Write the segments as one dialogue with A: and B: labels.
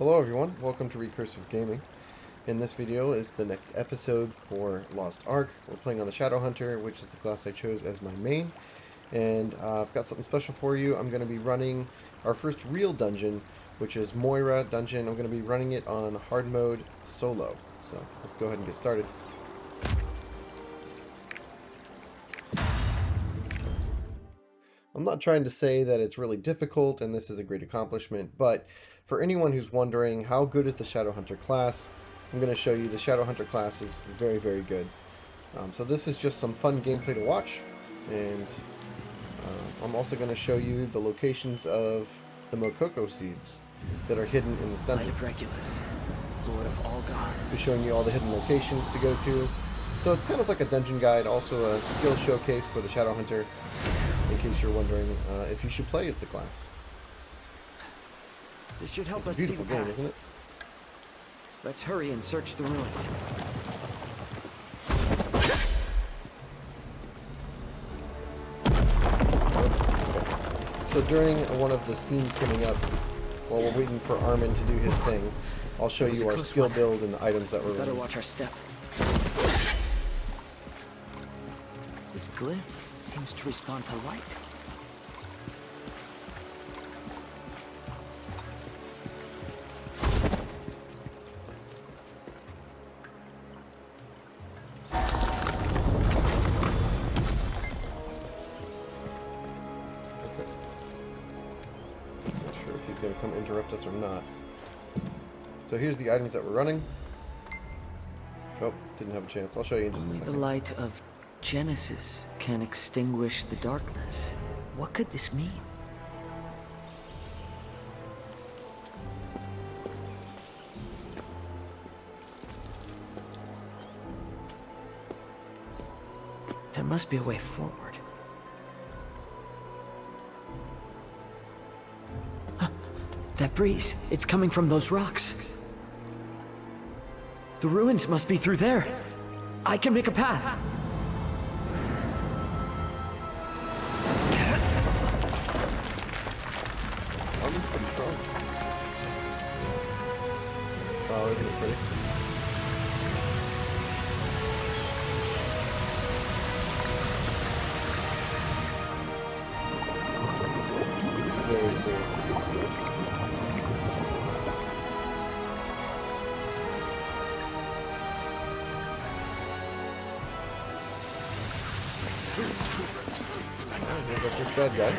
A: Hello everyone, welcome to Recursive Gaming. In this video is the next episode for Lost Ark. We're playing on the Shadowhunter, which is the class I chose as my main. And I've got something special for you. I'm going to be running our first real dungeon, which is Moira Dungeon. I'm going to be running it on hard mode solo. So let's go ahead and get started. I'm not trying to say that it's really difficult and this is a great accomplishment, but for anyone who's wondering how good is the Shadowhunter class, I'm going to show you the Shadowhunter class is very, very good. So this is just some fun gameplay to watch, and I'm also going to show you the locations of the Mokoko Seeds that are hidden in this dungeon.
B: Light of Regulus, Lord of all gods.
A: We're showing you all the hidden locations to go to. So it's kind of like a dungeon guide, also a skill showcase for the Shadowhunter, in case you're wondering if you should play as the class.
B: This should help
A: It's a
B: us see
A: beautiful
B: the
A: game,
B: path.
A: isn't it?
B: Let's hurry and search the ruins.
A: So during one of the scenes coming up, while we're waiting for Armin to do his thing, I'll show you our skill build and the items that we're
B: Better
A: running.
B: watch our step. This glyph seems to respond to light.
A: Going to come interrupt us or not. So here's the items that we're running. Oh, didn't have a chance. I'll show you in just a
B: Only
A: second.
B: the light of Genesis can extinguish the darkness. What could this mean? There must be a way forward. That breeze, it's coming from those rocks. The ruins must be through there. I can make a path.
A: Oh, isn't it pretty? Very cool. Here's our first bad guys.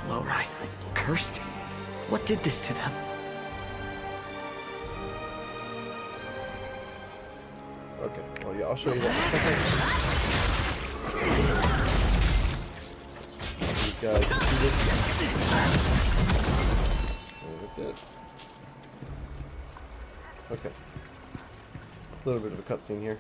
B: Lowry, cursed? What did this to them?
A: Okay, well, yeah, I'll show you that in a second. These guys defeated. And that's it. Okay. A little bit of a cutscene here.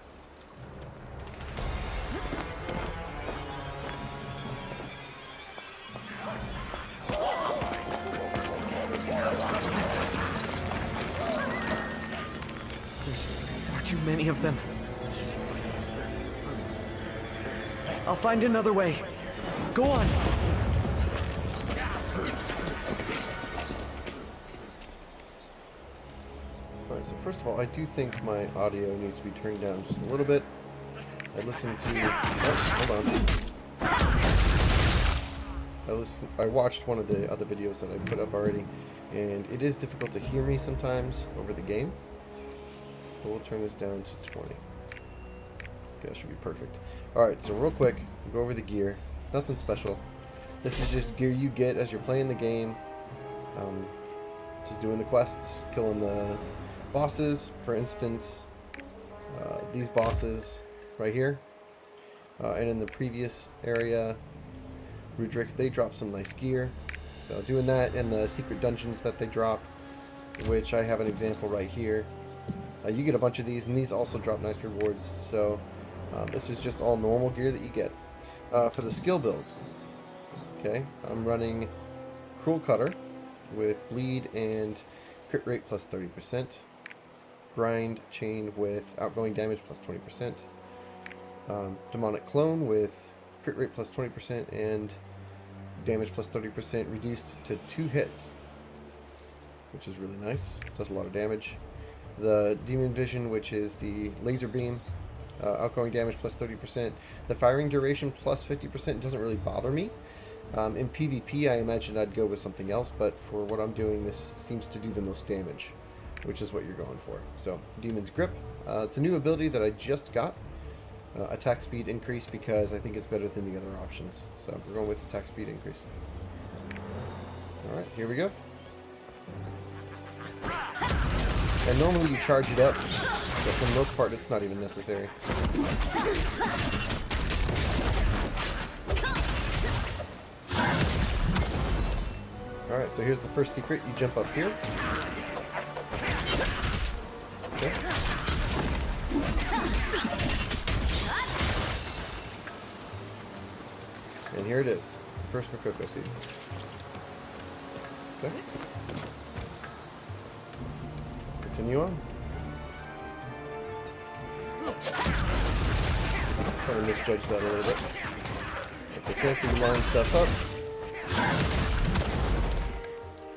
B: There's far too many of them. I'll find another way. Go on.
A: Alright, so first of all, I do think my audio needs to be turned down just a little bit. I listened to... Oh, hold on. I watched one of the other videos that I put up already, and it is difficult to hear me sometimes over the game. So we'll turn this down to 20. Okay, that should be perfect. Alright, so real quick, we'll go over the gear. Nothing special. This is just gear you get as you're playing the game. Just doing the quests, killing the bosses. For instance, these bosses right here. And in the previous area, Rudrick, they drop some nice gear. So doing that and the secret dungeons that they drop, which I have an example right here. You get a bunch of these, and these also drop nice rewards. So this is just all normal gear that you get. For the skill build, okay, I'm running Cruel Cutter with bleed and crit rate plus 30%. Grind Chain with outgoing damage plus 20%. Demonic Clone with crit rate plus 20%, and damage plus 30% reduced to 2 hits, which is really nice. Does a lot of damage. The Demon Vision, which is the laser beam, outgoing damage plus 30%. The firing duration plus 50% doesn't really bother me. In PvP, I imagine I'd go with something else, but for what I'm doing, this seems to do the most damage, which is what you're going for. So, Demon's Grip. It's a new ability that I just got. Attack speed increase, because I think it's better than the other options. So we're going with attack speed increase. Alright, here we go. And normally you charge it up, but for the most part it's not even necessary. Alright, so here's the first secret. You jump up here. Okay. And here it is. First Mokoko Seed. Okay. Let's continue on. Kind of misjudged that a little bit. Okay, so you line stuff up.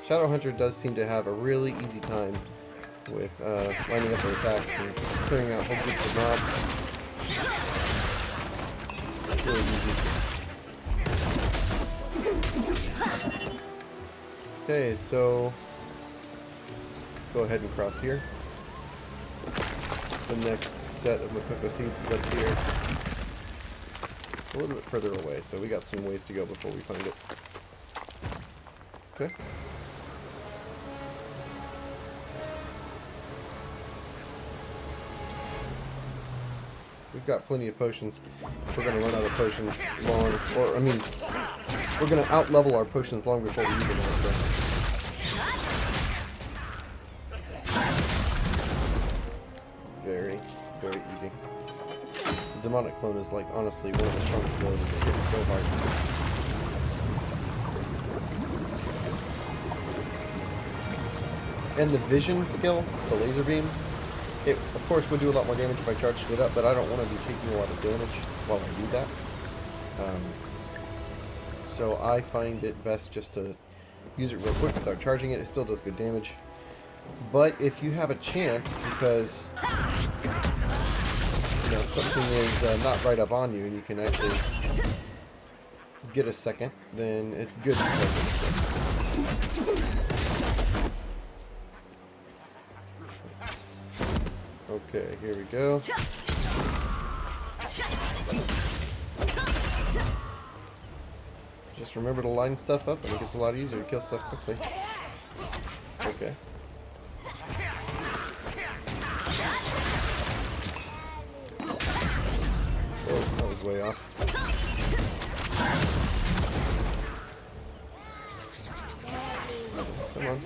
A: Shadowhunter does seem to have a really easy time with lining up their attacks and clearing out whole groups of mobs. It's really easy. Okay, so go ahead and cross here. The next set of Mokoko Seeds is up here. A little bit further away, so we got some ways to go before we find it. Okay. We've got plenty of potions. We're going to run out of potions long, or I mean, we're going to out-level our potions long before we use them all, so. Very, very easy. The demonic clone is like, honestly, one of the strongest abilities. It hits so hard. And the vision skill, the laser beam, it, of course, would do a lot more damage if I charged it up, but I don't want to be taking a lot of damage while I do that. So I find it best just to use it real quick without charging it. It still does good damage. But if you have a chance, because you know something is not right up on you, and you can actually get a second, then it's good to press it. Okay, here we go. Just remember to line stuff up, and it gets a lot easier to kill stuff quickly. Okay. Oh, that was way off. Come on.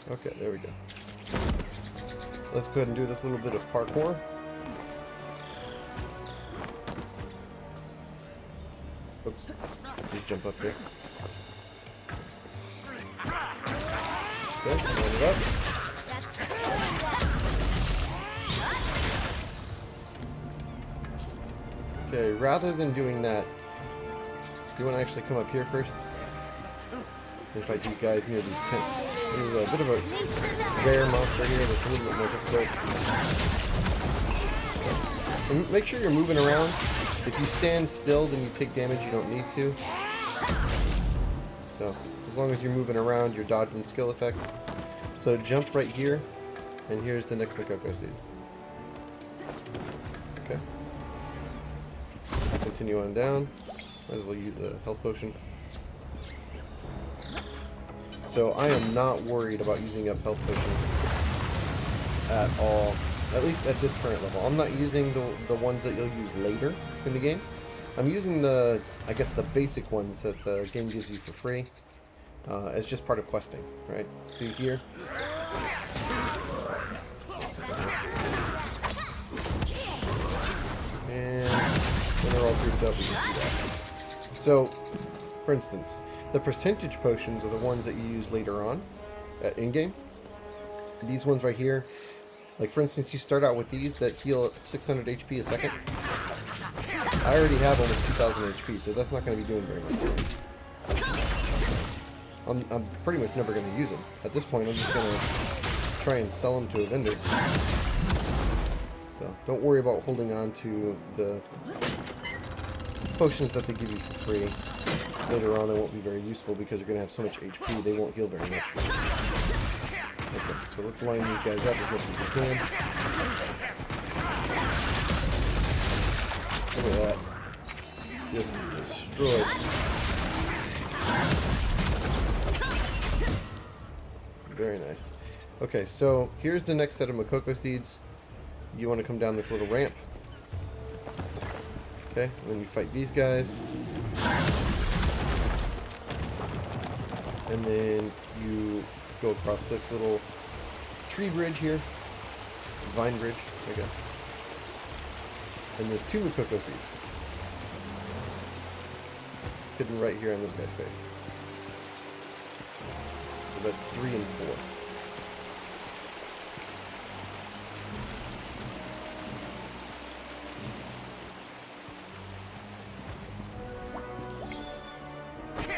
A: Okay, there we go. Let's go ahead and do this little bit of parkour. Oops. Just jump up here. Okay, line it up. Okay, rather than doing that, you want to actually come up here first and fight these guys near these tents. There's a bit of a rare monster here that's a little bit more difficult. And make sure you're moving around. If you stand still, then you take damage you don't need to. So, as long as you're moving around, you're dodging skill effects. So jump right here, and here's the next Mokoko Seed. Okay. Continue on down. Might as well use a health potion. So I am not worried about using up health potions at all, at least at this current level. I'm not using the ones that you'll use later in the game. I'm using the, I guess, the basic ones that the game gives you for free as just part of questing, right? See here? And when they're all grouped up, we can do that. So, for instance, the percentage potions are the ones that you use later on in-game. These ones right here, like for instance, you start out with these that heal 600 HP a second. I already have almost 2000 HP, so that's not going to be doing very much for me. I'm pretty much never going to use them. At this point, I'm just going to try and sell them to a vendor. So don't worry about holding on to the potions that they give you for free. Later on, they won't be very useful because you're going to have so much HP, they won't heal very much. Okay, so let's line these guys up as much as we can. Look at that. Just destroyed. Very nice. Okay, so here's the next set of Mokoko Seeds. You want to come down this little ramp. Okay, and then you fight these guys. And then you go across this little tree bridge here. Vine bridge, I guess. And there's 2 Mokoko Seeds. Hidden right here on this guy's face. So that's 3 and 4.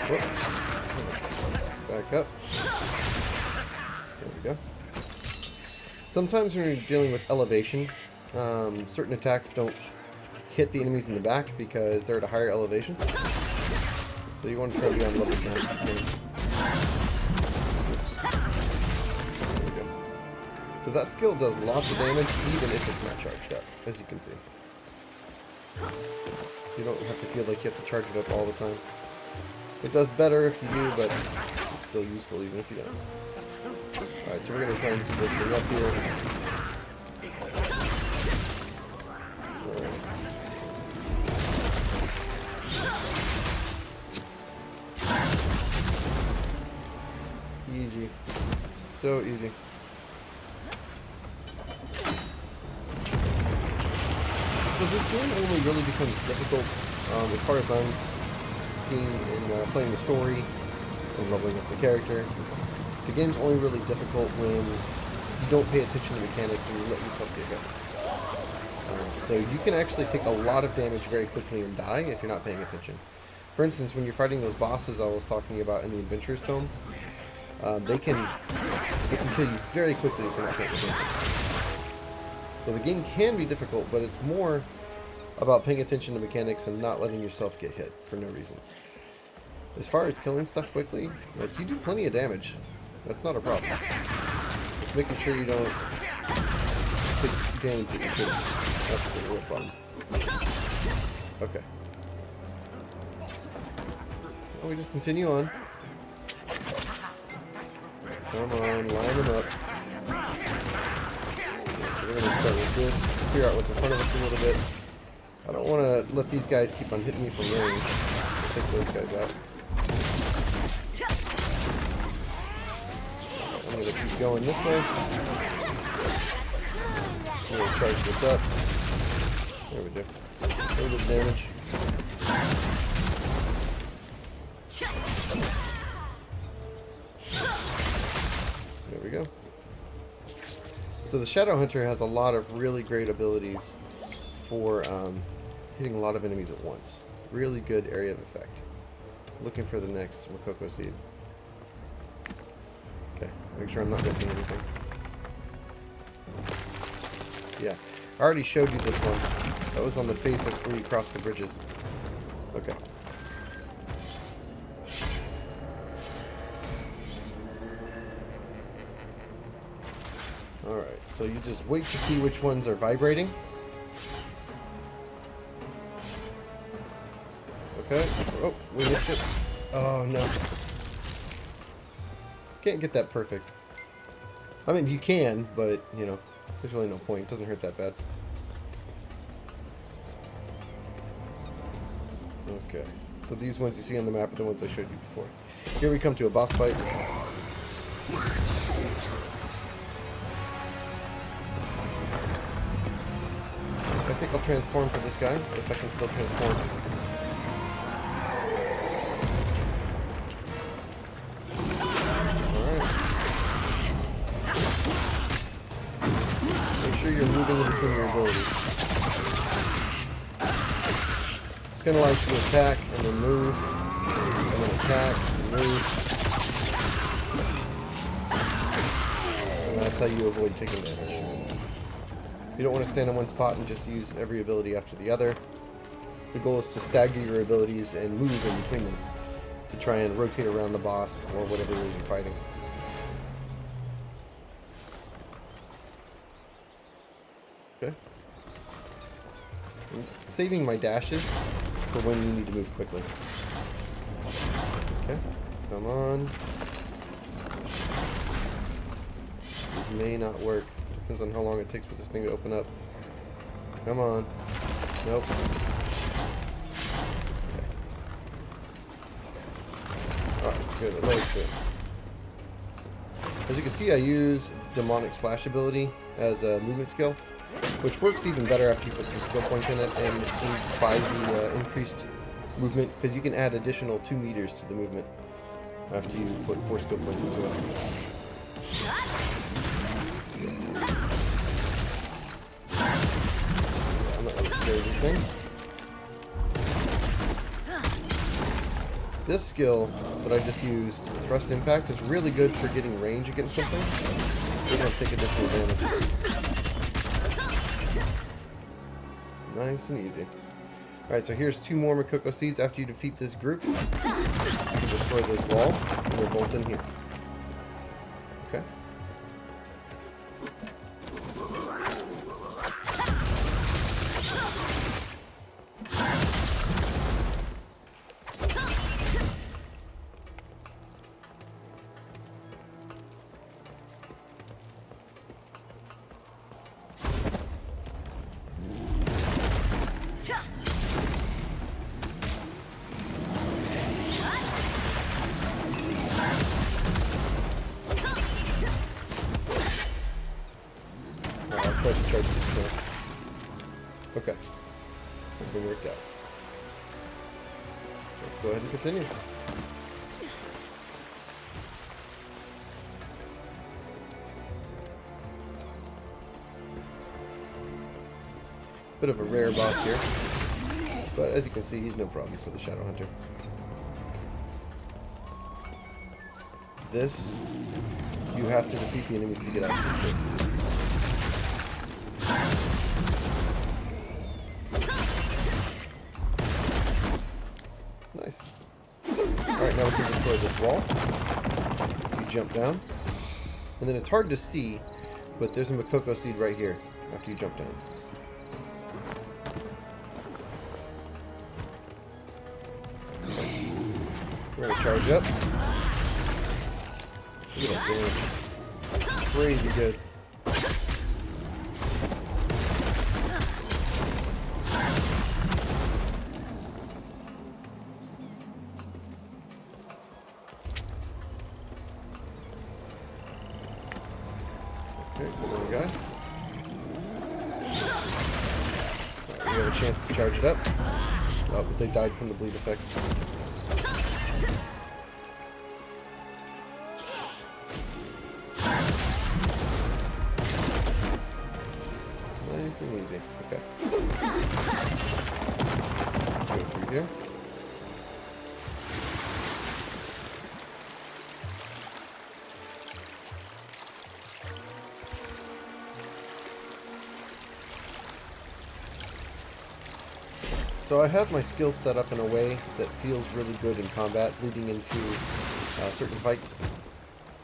A: Whoop. Back up. There we go. Sometimes when you're dealing with elevation, certain attacks don't hit the enemies in the back because they're at a higher elevation. So you want to try to be on level 9. There we go. So that skill does lots of damage even if it's not charged up, as you can see. You don't have to feel like you have to charge it up all the time. It does better if you do, but it's still useful even if you don't. Alright, so we're going to try and get this thing up here. Easy. So easy. So this game only really becomes difficult as far as I'm seeing in playing the story and leveling up the character. The game's only really difficult when you don't pay attention to mechanics and you let yourself get hit. So you can actually take a lot of damage very quickly and die if you're not paying attention. For instance, when you're fighting those bosses I was talking about in the Adventurer's Tome, they can kill you very quickly if you're not paying attention. So the game can be difficult, but it's more about paying attention to mechanics and not letting yourself get hit for no reason. As far as killing stuff quickly, like you do plenty of damage. That's not a problem. Just making sure you don't take damage that you should. That's the real problem. Okay. Well, we just continue on. Come on, line them up. So we're going to start with this, figure out what's in front of us a little bit. I don't want to let these guys keep on hitting me from range. I'll take those guys out. I'm going to keep going this way. I'm going to charge this up. There we go. A little bit of damage. There we go. So the Shadowhunter has a lot of really great abilities for hitting a lot of enemies at once. Really good area of effect. Looking for the next Mokoko Seed. Okay, make sure I'm not missing anything. Yeah, I already showed you this one. That was on the face of where you cross the bridges. Okay. Alright, so you just wait to see which ones are vibrating. Okay. Oh, we missed it. Oh, no. Can't get that perfect. I mean, you can, but, you know, there's really no point. It doesn't hurt that bad. Okay. So these ones you see on the map are the ones I showed you before. Here we come to a boss fight. I think I'll transform for this guy, if I can still transform. sure you're moving in between your abilities. It's going to allow you to attack and then move, and then attack and move. And that's how you avoid taking damage. You don't want to stand in one spot and just use every ability after the other. The goal is to stagger your abilities and move in between them to try and rotate around the boss or whatever it is you're fighting. Okay. I'm saving my dashes for when you need to move quickly. Okay, come on. This may not work. Depends on how long it takes for this thing to open up. Come on. Nope. Okay. Alright, good. I like it. As you can see, I use Demonic Slash ability as a movement skill, which works even better after you put some skill points in it and buys the increased movement, because you can add additional 2 meters to the movement after you put 4 skill points into it. I'm not really scared of these things. This skill that I just used, Thrust Impact, is really good for getting range against something. You're going to take additional damage. Nice and easy. Alright, so here's 2 more Mokoko Seeds after you defeat this group. You can destroy this wall, and they're both in here. Okay. Try to charge this thing. Okay. Everything worked out. Let's go ahead and continue. Bit of a rare boss here. But as you can see, he's no problem for the Shadowhunter. This, you have to defeat the enemies to get access to. Nice. Alright, now we can destroy this wall. You jump down. And then it's hard to see, but there's a Mokoko Seed right here after you jump down. We're going to charge up. Look at that damage. Crazy good. Okay, there we go. Right, we have a chance to charge it up. Oh, but they died from the bleed effect. Nice and easy. Okay. Go through here. So I have my skills set up in a way that feels really good in combat, leading into certain fights.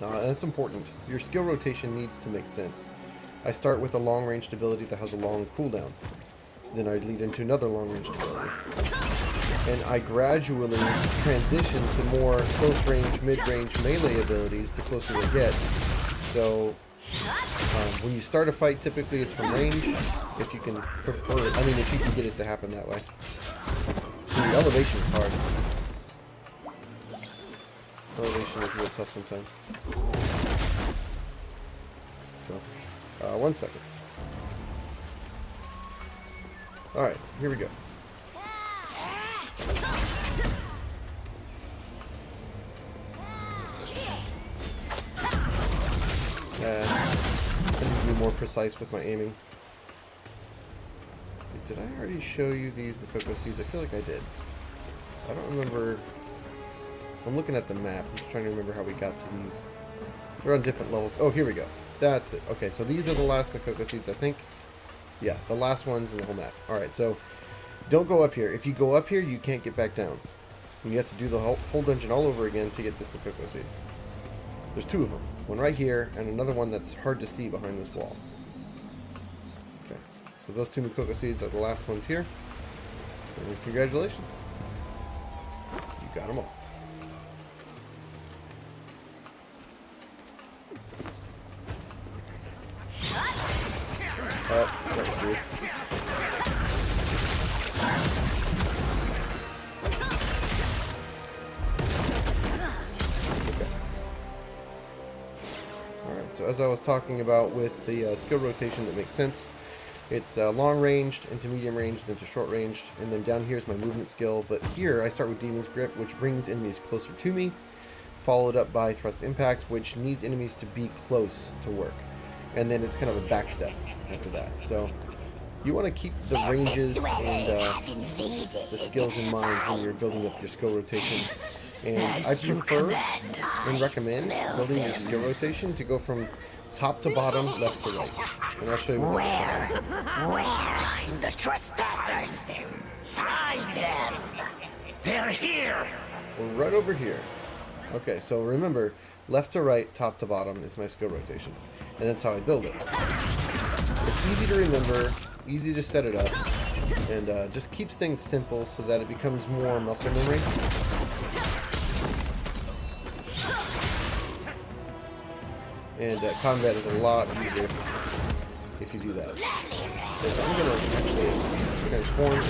A: And that's important. Your skill rotation needs to make sense. I start with a long-ranged ability that has a long cooldown. Then I lead into another long-ranged ability. And I gradually transition to more close-range, mid-range melee abilities the closer they get. So when you start a fight, typically it's from range, if you can prefer it. I mean, if you can get it to happen that way. The elevation is hard. Elevation is real tough sometimes. So, 1 second. Alright, here we go. I need to be more precise with my aiming. did I already show you these Mokoko Seeds? I feel like I did. I don't remember. I'm looking at the map. I'm just trying to remember how we got to these. We're on different levels. Oh, here we go. That's it. Okay, so these are the last Mokoko Seeds, I think. Yeah, the last ones in the whole map. Alright, so don't go up here. If you go up here, you can't get back down. And you have to do the whole dungeon all over again to get this Mokoko Seed. There's two of them. One right here, and another one that's hard to see behind this wall. Okay, so those two Mokoko Seeds are the last ones here. And congratulations. You got them all. That was weird. Okay. Alright, so as I was talking about with the skill rotation that makes sense, it's long ranged into medium ranged into short ranged, and then down here is my movement skill, but here I start with Demon's Grip, which brings enemies closer to me, followed up by Thrust Impact, which needs enemies to be close to work. And then it's kind of a backstep after that. So you want to keep the ranges and the skills in mind when you're building up your skill rotation. And I prefer and recommend building your skill rotation to go from top to bottom, left to right. And I'll show you what that looks like.
C: Where? Find the trespassers! Find them! They're here!
A: We're right over here. Okay, so remember, left to right, top to bottom is my skill rotation. And that's how I build it. It's easy to remember, easy to set it up, and just keeps things simple so that it becomes more muscle memory. And combat is a lot easier if you do that. Okay, so I'm gonna spawn.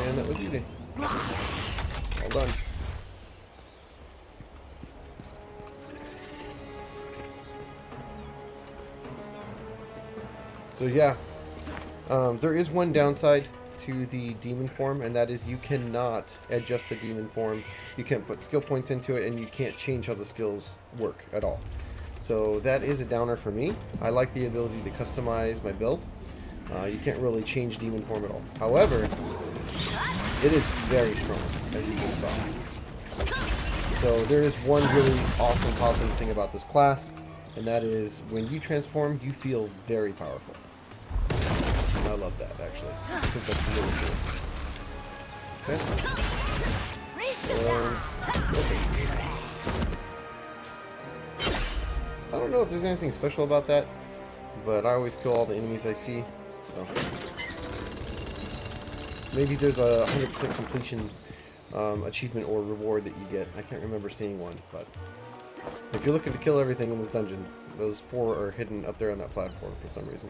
A: And that was easy. All done. So yeah, there is one downside to the demon form, and that is you cannot adjust the demon form. You can't put skill points into it, and you can't change how the skills work at all. So that is a downer for me. I like the ability to customize my build. You can't really change demon form at all. However, it is very strong, as you just saw. So there is one really awesome positive thing about this class, and that is when you transform, you feel very powerful. And I love that, actually. I think that's really cool. Okay. I don't know if there's anything special about that, but I always kill all the enemies I see, so maybe there's a 100% completion achievement or reward that you get. I can't remember seeing one, but if you're looking to kill everything in this dungeon, those 4 are hidden up there on that platform for some reason.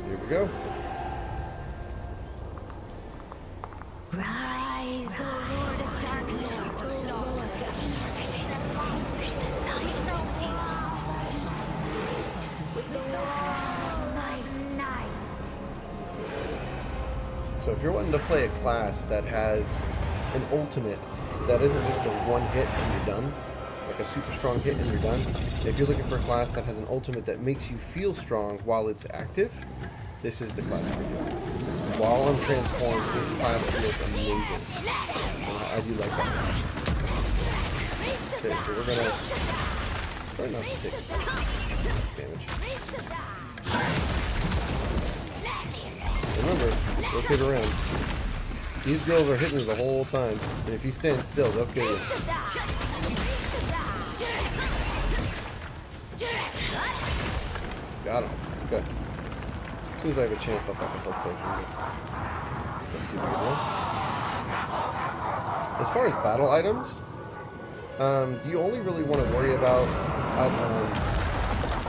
A: Here we go.
C: Rise, O Lord of Darkness, O Lord of extinguish the with the night.
A: So if you're wanting to play a class that has an ultimate that isn't just a one hit and you're done, like a super strong hit and you're done, if you're looking for a class that has an ultimate that makes you feel strong while it's active, this is the class for you. While I'm transformed, this class feels amazing. And I do like that. Okay, so we're gonna try not to take damage. Remember, rotate around. These girls are hitting me the whole time, and if you stand still, they'll kill you. Got him. Good. As soon as I have a chance, I'll pop a health potion. Let's see if we can roll. As far as battle items, you only really want to worry about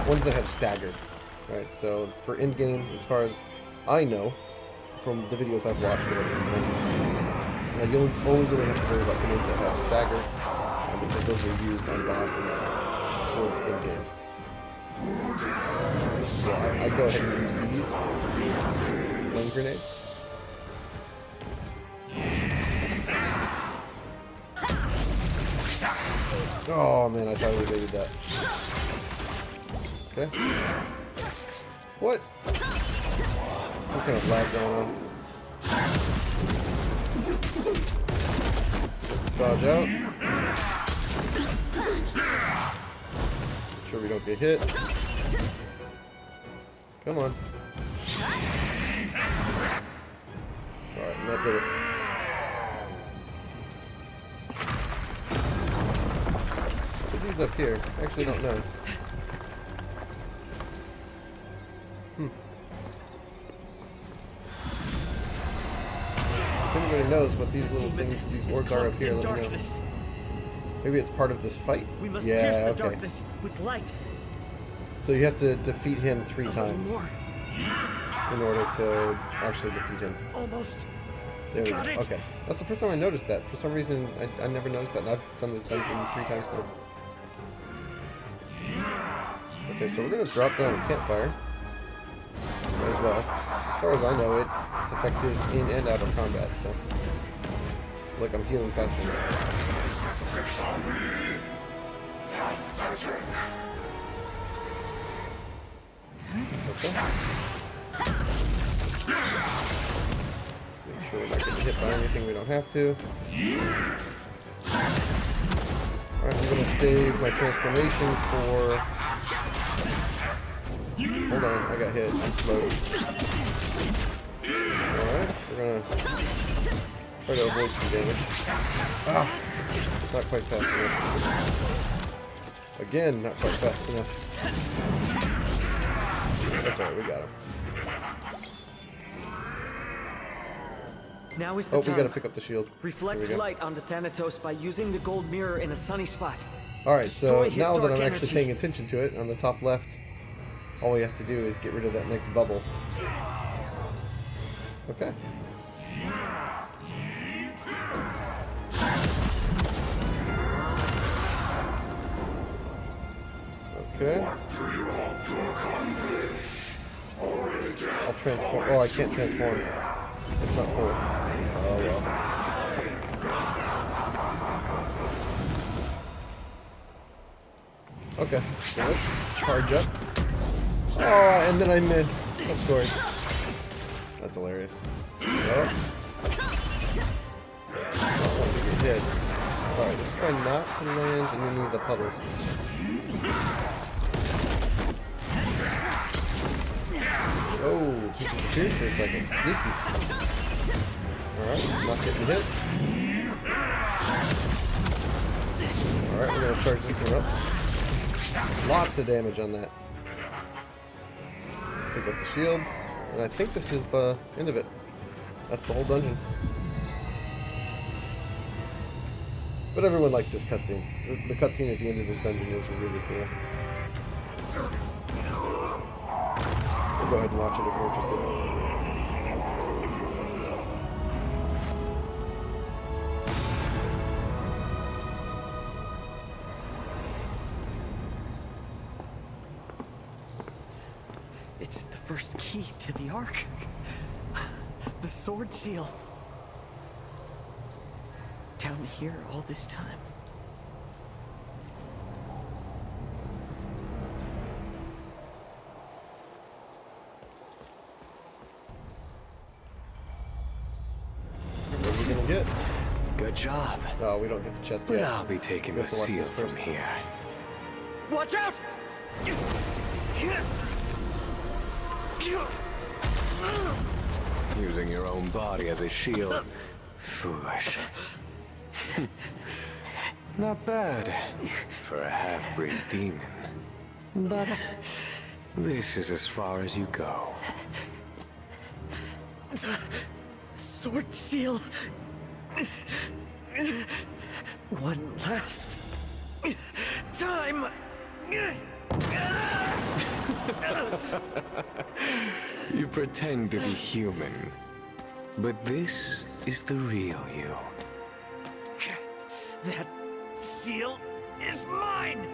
A: ones that have staggered, right? So for end game, as far as I know from the videos I've watched, you'll only really have to worry about the ones that have stagger, because those are used on bosses towards end game. So I go ahead and use these flame grenades. Oh man, I totally evaded that. Okay. What? Some kind of lag going on. Dodge out. Make sure we don't get hit. Come on. Alright, and that did it. What are these up here? I actually don't know. If anybody knows what these little things, these orbs are up here, let me know. Maybe it's part of this fight.
D: We must
A: yeah,
D: pierce the
A: okay.
D: darkness with light.
A: So you have to defeat him 3 times in order to actually defeat him.
D: Almost.
A: There we go.
D: Got it.
A: Okay. That's the first time I noticed that. For some reason, I never noticed that. And I've done this dungeon 3 times now. Okay, so we're going to drop down a campfire. Might as well. As far as I know, it's effective in and out of combat, so. Look, I'm healing faster now. Okay. Make sure we're not getting hit by anything we don't have to. Alright, I'm going to save my transformation for... Hold on, I got hit. I'm slowed. Alright, we're going to try to avoid some damage. Ah! Not quite fast enough. Again, not quite fast enough. That's alright, we got him.
D: Now is the
A: Oh,
D: time.
A: we gotta pick up the shield.
D: Reflect
A: There we go.
D: light onto Thanatos by using the gold mirror in a sunny spot.
A: Alright, so
D: Destroy his
A: now that
D: dark
A: I'm actually
D: energy.
A: paying attention to it, on the top left, all we have to do is get rid of that next bubble. Okay. Okay. I'll transform. Oh, I can't transform. It's not full. Oh well. Okay. So let's charge up. Oh, and then I miss. Of course. That's hilarious. Oh. Don't want to get hit. Alright, let's try not to land in any of the puddles. Oh, disappeared for a second. Sneaky. Alright, not getting hit. Alright, we're gonna charge this one up. Lots of damage on that. Let's pick up the shield. And I think this is the end of it. That's the whole dungeon. But everyone likes this cutscene. The cutscene at the end of this dungeon is really cool. We'll go ahead and watch it if you're interested.
D: It's the first key to the Ark. The sword seal.
B: Down here all this time.
A: What are we gonna get?
E: Good job.
A: Oh, we don't get the chest
E: But
A: yet.
E: I'll be taking
A: We
E: the
A: have to watch
E: seal
A: this
E: from
A: first.
E: here.
D: Watch out!
E: Using your own body as a shield. Foolish. Not bad for a half-breed demon. But this is as far as you go.
D: Sword seal. One last time.
E: You pretend to be human, but this is the real you.
D: That seal is mine.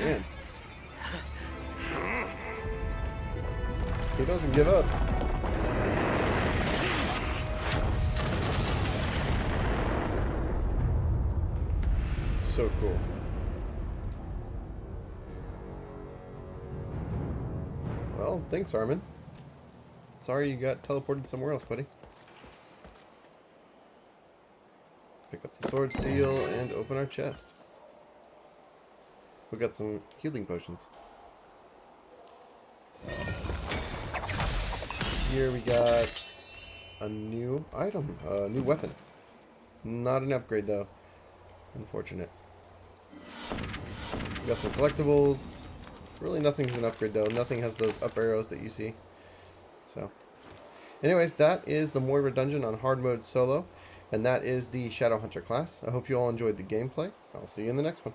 A: Man. He doesn't give up. So cool. Well, thanks, Armin. Sorry you got teleported somewhere else, buddy. Pick up the sword seal and open our chest. We got some healing potions. Here we got a new item, a new weapon. Not an upgrade though. Unfortunate. We got some collectibles. Really nothing's an upgrade though. Nothing has those up arrows that you see. So, anyways, that is the Moira Dungeon on hard mode solo. And that is the Shadowhunter class. I hope you all enjoyed the gameplay. I'll see you in the next one.